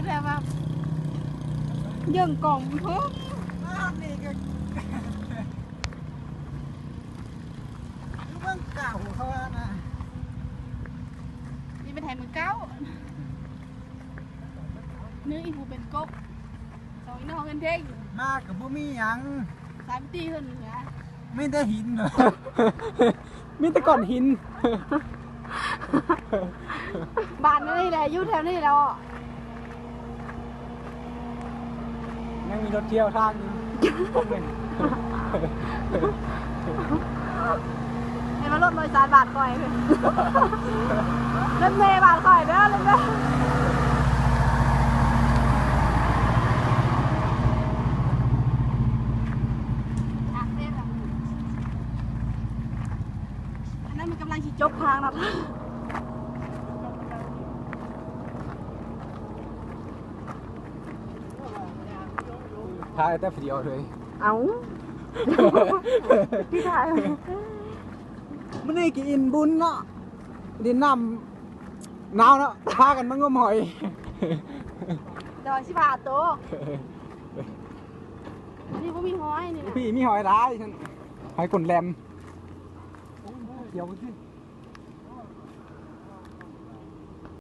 แบบว่ายื่งกล่องเพิ่มนี่ก็เรื่องเก่าเขานะ นี่เป็นไทยมือเก้าเนื้ออีกูเป็นกบสองอีน้องกันเท่ง มากกับบ่มีหยัง 3 ตีคนเหนือ ไม่ได้หินเหรอ มีแต่ก้อนหิน บ้านนี่แหละอยู่แถวนี้แล้ว ยังมีรถเที่ยวทางอยู่พวกนึง ให้มารถโดยสารบาทก่อยเลยรถเมย์บาทก่อยเด้อเลยเด้ออันนั้นมันกำลังขี่จบทางนะ ถ่ายแต่เดียวเลย เอาพี่ถ่าย มันนี่กินบุญเนาะดินน้ำหนาวเนาะพากันมางมหอย เดี๋ยวสิบาทโตนี่ก็มีห้อยนี่นะ พี่มีหอยร้ายฉันหอยกลนแรมเดี๋ยวสิ